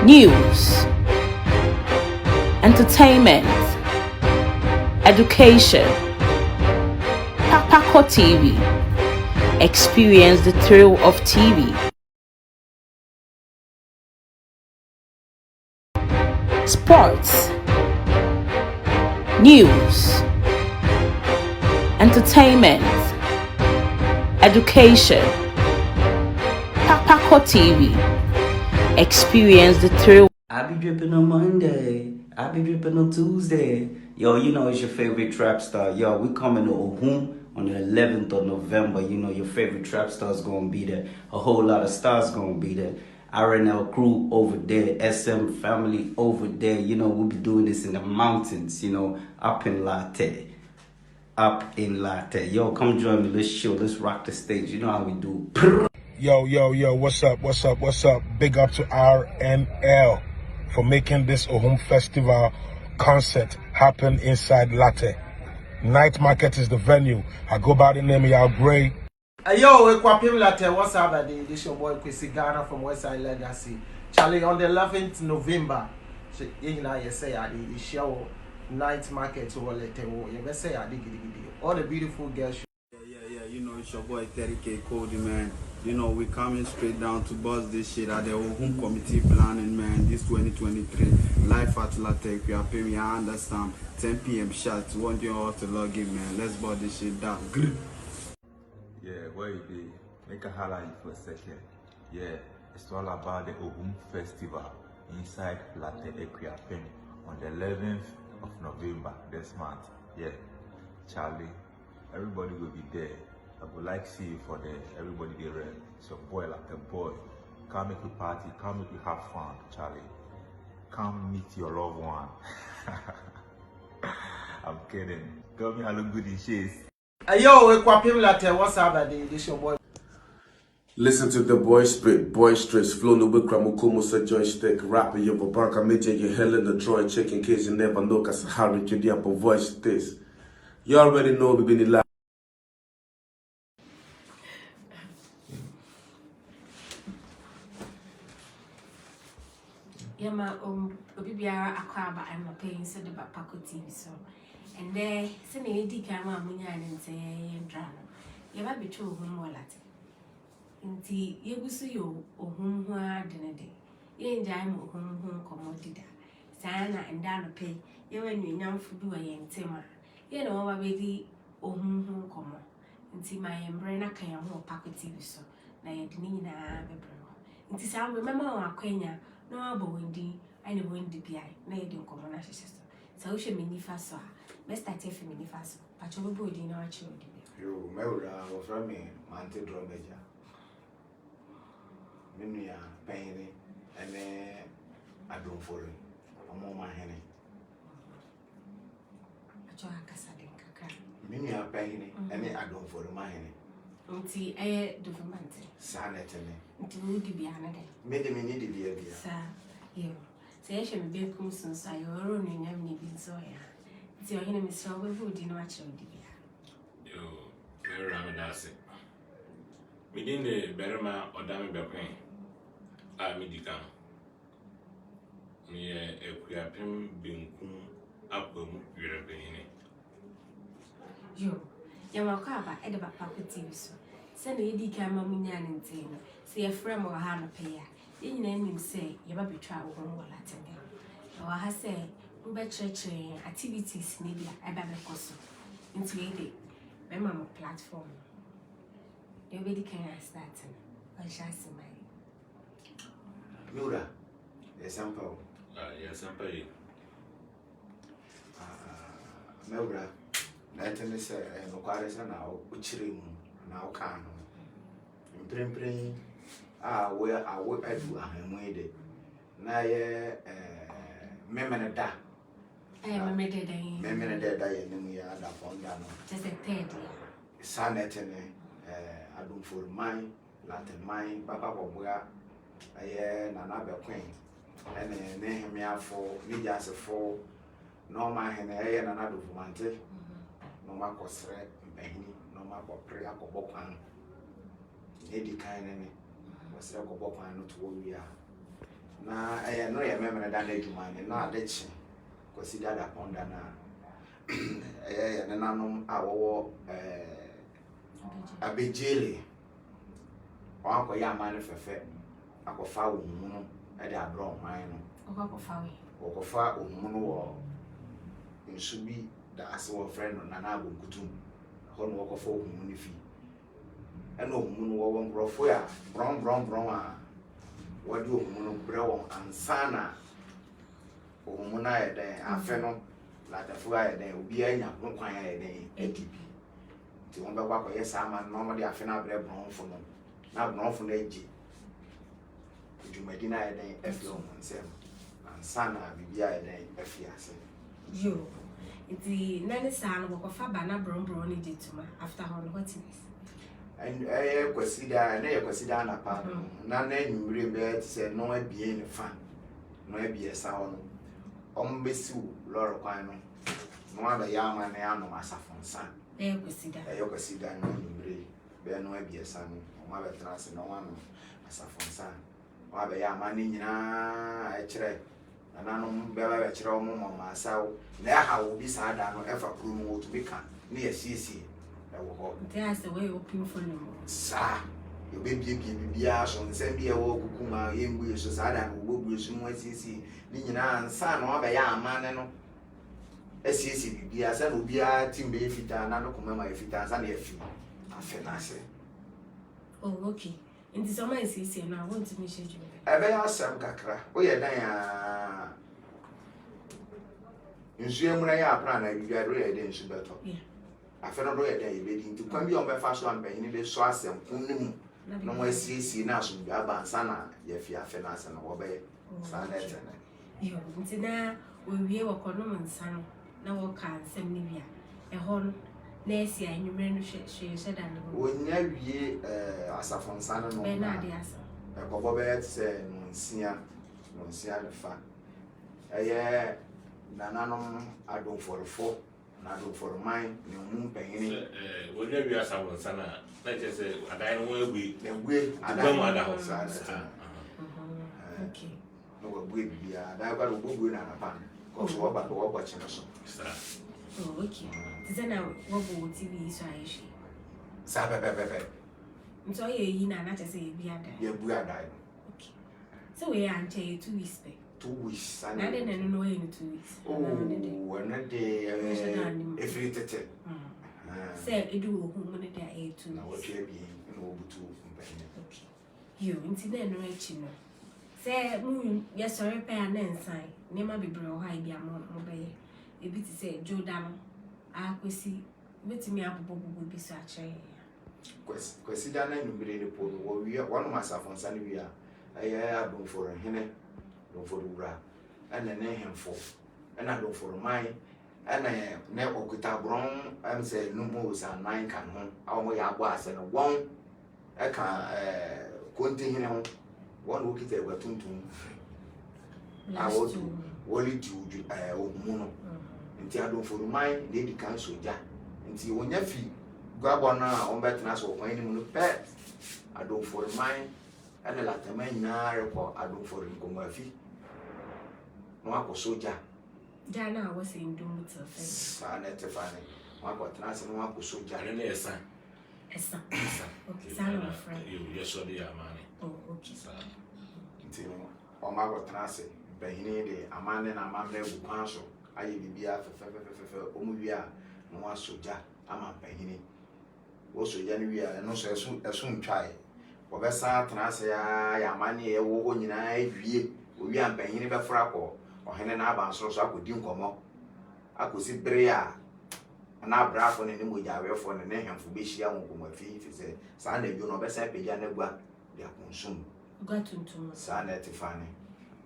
news, entertainment, education. Papako TV. Experience the thrill of TV. Sports, news, entertainment, education. Papako TV. Experience the thrill. I be dripping on Monday. I be dripping on Tuesday. Yo, you know it's your favorite trap star. Yo, we coming to Ohum on the 11th of November. You know your favorite trap star's gonna be there. A whole lot of stars gonna be there. RNL crew over there. SM family over there. You know, we'll be doing this in the mountains, you know, up in Larteh. Up in Larteh. Yo, come join me. Let's chill. Let's rock the stage. You know how we do. Yo, what's up? Big up to RNL for making this Ohum Festival concert happen inside Larteh. Night Market is the venue. I go by the name of Y'all Gray. Yo, Larteh, what's up, buddy? This is your boy Kwesi Ghana from Westside Legacy. Charlie, on the 11th November, you know, you say I did show Night Market or Larteh. You say I did all the beautiful girls. Yeah, you know, it's your boy 30K Cody, man. You know, we coming straight down to buzz this shit at the Ohum committee planning, man. This 2023 live at Larteh. We are paying, I understand. 10 p.m. shots. Want you all to log in, man. Let's buzz this shit down. Yeah, where you be? Make a holla for a second. Yeah, it's all about the Ohum Festival inside Larteh Equiapem on the 11th of November this month. Yeah, Charlie, everybody will be there. I would like to see you for there. Everybody get ready. It's your boy Larteh boy. Come make we party, come make we have fun, Charlie. Come meet your loved one. I'm kidding. Come here, I look good in shades. Yo, Larteh, what's up, buddy? This is your boy. Listen to the boy spit, boisterous, flow no big kramukumo sa joystick, rapper your babanka major your hell in the Troy check in case you never know cause how you the upper voice this. You already know we been in live. Yama Obibiara Aquaba and my paying said about Paco TV so. And there, send a decam and say, and drown. You might be true whom more Latin. Indeed, you will see you or whom who are dinner day. You and Jam or whom commodida. Sana and down a pay. You and you young for do a young timber. You know, I baby or whom come. And see my embrace I can more Paco TV so. Now you didn't have a bro. It is I remember our quenya. No, I windy, I know windy PI, made in common as sister. So she mini faso, best I take for mini faso, but you will be in our children. You, Mera, was from me, Monte Dromeja. Minia, Penny, and I don't follow. I'm on my henny. A joa casadinka. Minia, Penny, and I don't follow my henny. Unti a document. Sanetene. Until to be another. Made me need to be a dear. Sir, you say she may be a coulson, so your own in Emily been so ya. It's your enemy so we would in watch your dear. Yo, very ramadasi. Within the Berma or Dami Baquin, I medicam. Me a Quiapim being up with European. You, Yamaka, Edaba Papa TV so. Send a decam Maminian and Tina. See a friend or hand payer. You name him say, you might be travel home while I tell you. Or I say, we bet church activities, maybe I better cost into a day. Remember platform. Nobody can start. I shall see my Mura, a sample. Yes, I'm paying. Mura, that is a Nocaresa now, which ring now can. Imprim. Where I work at and waited. Now, Memena, I am a midday. Memena, and we are upon that. Just a third. Sanetene, I don't for mine, Latin mine, Papa Boga, another queen, and name me for me just a four, no my and another monte, no my cosre, no my prayer or bokan. Lady kind was like a book and not what we are. na no ye memre da na adwuma ne na adechi kwasi dada ponda na ne nanom awowo abejele wanko ya mane fefe akofa Ohum no e de abro hwan no okofa Ohum no wo nsubi da ase wo friend no na abonkutum ho no okofa Ohum no fi e no Ohum no wo nkrofo ya bron a wadi Ohum no bre won ansana Ohum na ye den afe no Larteh ya den obi anya kwan ya den edibi ti won be kwa yes ama no mo de afe na bre bronfo no na bronfo na eji Medina ya den efi o Nsem ansana bibia ya den efi ase yo iti nani sana ko fa ba na bron ni dituma after how what is and kwasi da na pa na nwure be se no abie ne fa no abie sa ho no ombesi loro kwan no no aba ya ma na ya no asafonsa kwasi da no nwure be no abie sa no o ma be trans no wa no asafonsa aba ya ma ni nyina e kire na no be ba kire o mo ma sawo na ha wo bi sa da no e fa pro no to be kan na ya siesie e wo ho that's the way open for no sa yo be bia so Nsem bia wo kukuma yembu yeso sa da no wo bu yeso mo siesie ni nyina ansa no aba ya ma ne no siesie bibia sa no bia timbe fita na no kuma ma fita sa na ya fi afe na se oh okay in the summer is here now. I want to make sure you. Ebe ya asem kakra. O ye dan ya. Nsu emura ya apra na bibia do ye den nsu beto. Yeah. Afe no do ye den ye be di nti kwan bi on be fa so ampanyin be so asem kunnim. No mo asiesie na so bia bansa na ye fi afe na asem no wo be sa na etene. Yo, nti na we wie wo kono nsa no na wo ka nsem ni bia. E ho no na esi anwumre no hwe da no onya wie asafonsa no no na de asa e ko bo be se nsia le fa eye nananom adonforfo na adonforman ne mu mpanyini onya wie asafonsa na chese adan no egwe adan mo ada ho okay no egwe bia adan ba do gbogbo na na pan ko so ba do wo gbachi no so oh okay Tizena wobo TV so ayeshi. Sa pepe. Nso ye yi na chese ye bi ada. Ye bu ada. Okay. So we ante 2 weeks back. 2 weeks. Na de na no ye 2 weeks. Oh, na de every tete. Say edu Ohum ne de a 2. Na wo twa bi no obutu mpanye. Okay. Yo nti na no echi no. Say mu ye sorry pe na nsan. Ne ma bebre ho ha bi am mo be ye. Ebi ti say Jordan akwesi betimi abobobo bi so akye kwesi da na nwumire ne po wo wi wonu masafonsa ne wi a aya adonforo hene donforo wura ana ne hemfo ana donforo mai ana ne okuta bron am say no mo sa 9 kan ho awo ya agbo ase no won e ka konti hene ho won okita egwa tuntum awo woli ju Ohum no nti adonforo mai de di kan soja nti wonya fi gwabo na on betena so kwan ni mu no pe adonforo mai ana Larteh man na rekọ adonforo nkomwa fi no akọ soja Jana was in doom to face. Sana tefane wako tnase no akọ soja ne esa okay sana my friend you so dey amane oh okay nti no o ma akọ tnase bahini de amane na amane gu kwan so aye bibia fefe omuvia no asoja ama bahini wo soja ni wia no so esu ntwae wo be sa tnase ya amane e wo nyina ewie owi ampahini be fra ko ohene na abanso so akodi nkomo akosi bere a na brafo ne moja awefo ne hemfo be hia won komo afi se sa na bio no be sa peja na gua dia konsum gatuntum sa na tifane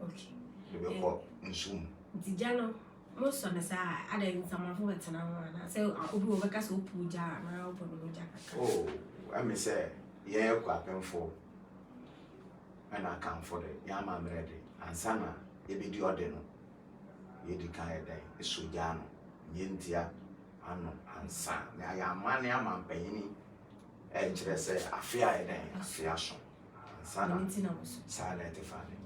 okay be ko nsum dijano mo so na sa ada nsamafo betena ho na se obi wo beka so puja na obo no ja kaka oh I say ye ko apemfo ana kan for the yama mrede ansana ye be di ode no ye di kan ede esoja no nyentia ano ansa na ya amane amampanyini e nkire se afia ede afia so ansana nti na mo so sa na tifane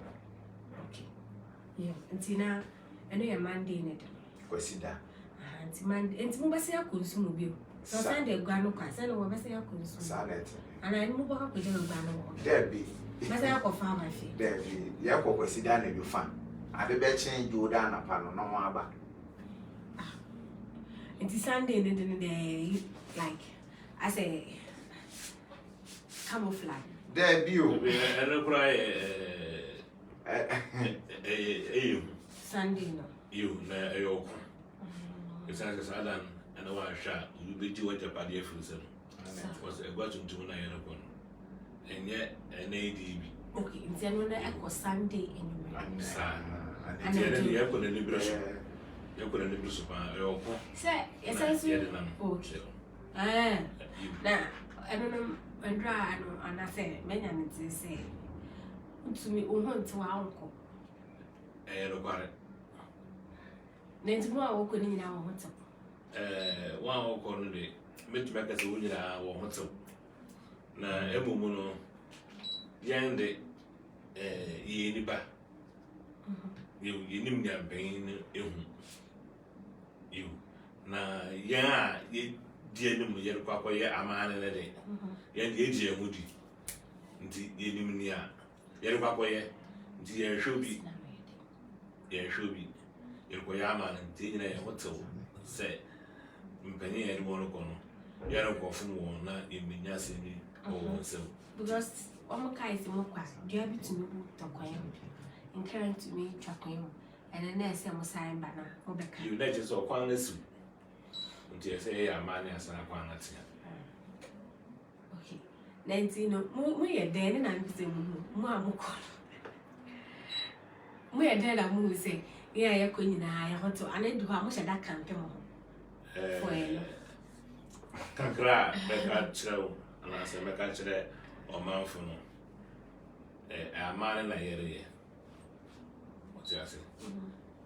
Yeah, Tina, I know your Monday in it. Consider. Auntie Monday, and Mubasa consume you. So Sunday, Grano Casano, or Massa consume. Sanet. And I move up with your Grano. There be. Massa of farm, I feel. There be. Yako consider and you fan. I be bet change you down upon no more back. It's Sunday, and then like, I say, camouflage. There be you. Sunday, no. You, no, it's as a Adam and a white shot, you be to what your party for them. Was a button to an iron upon. And yet, an ADB. Okay, in general, I was Sunday anyway. And then you have put a liberation. You put a liberation. Say, yes, I see. Okay. Now, I don't know, and dry, and I say, many and say, to me, Ohum to our uncle. I don't got it. Then tomorrow, we're going in our hotel. One walk on the day, make back as a winner or hotel. Now, every mono, young day, ye back. You need me pain, you. Now, yeah, you dear me, your papa, yeah, a man in a day. Young age, moody. You need me, your papa, dear, should be. Yeah, should be. Your Koyaman and Tina Hotel said, Penny and Monocono. You don't go from one in Minyasi or so. Because Omaka is more quiet. Do you have to move to Koyam? Incurring to me, Chakoyam, and then there's some sign banner, Obeka. You let us all quangus. Until you say, a man as a quantity. Okay. Nancy, no, we are dead and I'm saying, Mamma. We are dead and we say, yeah, you're going in a hotel, and I do how much that can come for you. Can cry, make a chill, and I say, make a chill or man for no. A man in a area. What's your say?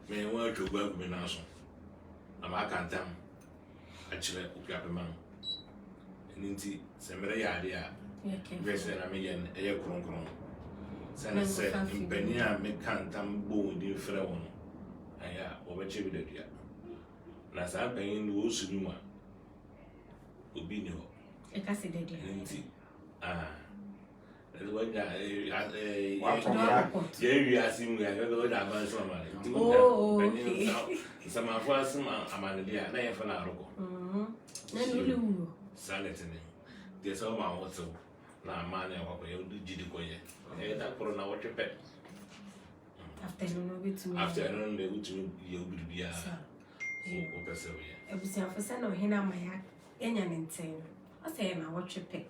May work to work with me now. I can't tell. Actually, up a man. And indeed, some very idea. Yes, and I mean, a year grown. Sen said, in Penia, make can't bone in Freon. I over Chibid. Nas I'm paying the Wusuma. Ubino. I can say that. That's what Jerry asked him, I go down by someone. Oh, some of us, Amalia, name for Naroko. Sanity. There's all my water. Now, man, I walk away, do Jidicoya. That for an hour to pet. Afternoon, they would you would be a for son of Hina, my any insane. I say, I watch your pet.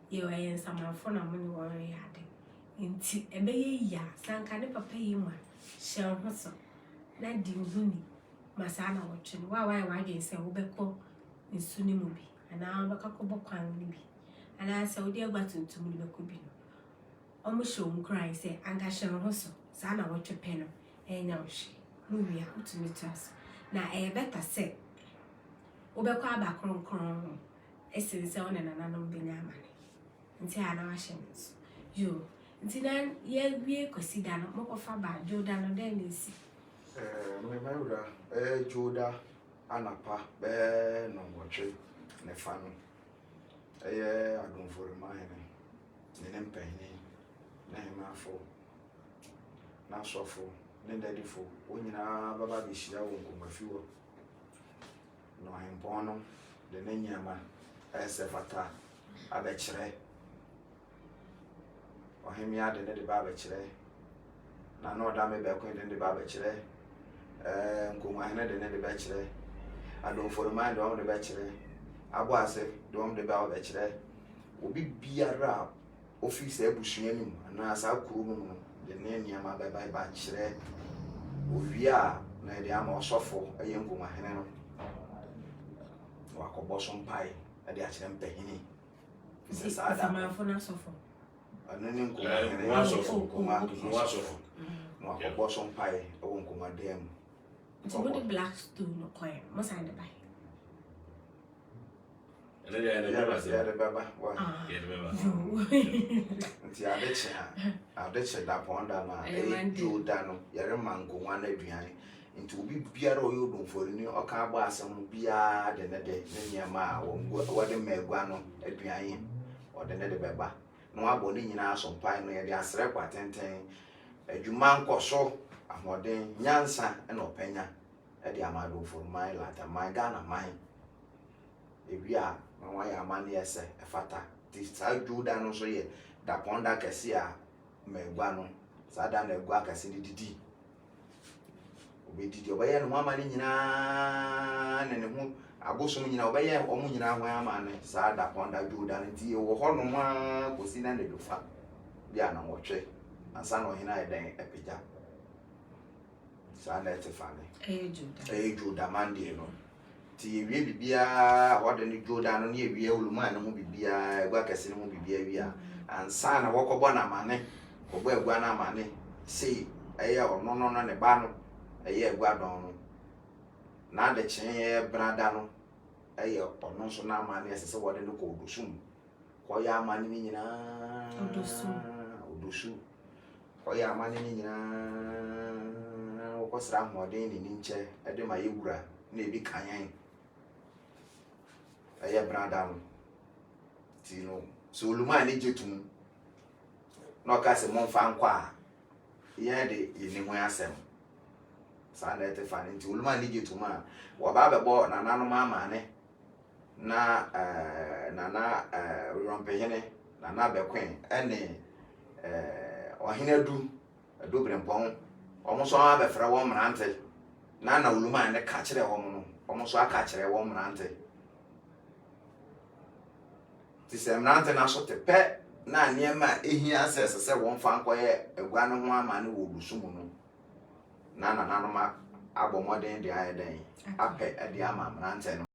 You are in some phone of money worry had it. In a bay, ya, some kind of a pay one. Shall hustle. That dim Masana watching. Why wagging say, Obeko in Sunimubi, and now a couple of quang. And I saw dear button to me, Kubino. Almost show cry, say, Angashan hustle. Sana watch a penno, and now she. Movie out to meet us. Now, I better say, Obeka back cron. Essence on and another Benyaman. And say, I know Ashens. You, then, ye be consider more of a bad Jordan or Dennis. Remember, Joda, Anapa, Ben, no watching, Nefano. I don't for mine. Then penny, name for. Now so for, then daddy for, when you know, Baba Bishia won't come a few. No, I'm born, the Nenyama, as a fata, a betchere. Or him yard and the barbechere. Now, no damn back in the barbechere. Come I had the bachelor. I don't for the mind on the bachelor. I was a dom the barbechere. Will be a rap, office a bushing, and as our crew. The name Yama by Bachelor. We are near the Amo Sofo, a young woman. Walk a bosom pie at the Achem Pehini. This is a man for Nassofo. And then walk a bosom pie, a won't come a damn. It's a good black stone, no quiet, must I buy. And then I never said, Baba, nti adeche da ponda na juda no yare mango wana aduane nti obi biara o yodon fori ni o ka agba asem bia de ne nyama wo de magua no aduane o de ne de beba no abo ni nyina asompai no ye de asre kwatenten adwuma nkoso ahoden nyansa na openya e de amado fori mai lata mai Ghana mai ewia na wa ya amane ese efata ti sa juda no so ye da ponda kese a megua no sa da na egua kese didi obedidi obaye no amane nyina ne hu abosom nyina obaye omu nyina ho amane sa da ponda juda no ti wo ho no ma kosi na dofa bia na wotwe ansa no hina eden epija sa na etefane juda mande no ti ewie bibia ode ni joda no ne ewie oluma na mu bibia egua kese no mu bibia wi ansa na wokobo na mane kobo egua na mane sei eye ono no ne ba no eye egua don no na de chen brada no eye ono so na mane ese wode no ko odusum ko ya mane ni nyina odusu ko ya mane ni nyina ko sra modern ni nche ede ma yewura na ebi kanyan eye brada no ti no so oluma ni jetum no ka se mon fa nkwa ye de yini ho asem sa na ete fa ni ti oluma ni jetum a wo ba be bo na nanu ma ne na rompehene na be kwen ene ohine du brempon omo so aba fra wo mrante na oluma ne ka kire wo no omo so aka kire wo mrante ti se mrante na so te pe na niema ehia se won fa nkoye egua no ho ama ne wo busumu no na no ma abomoden de ayeden ape e de ama mrante no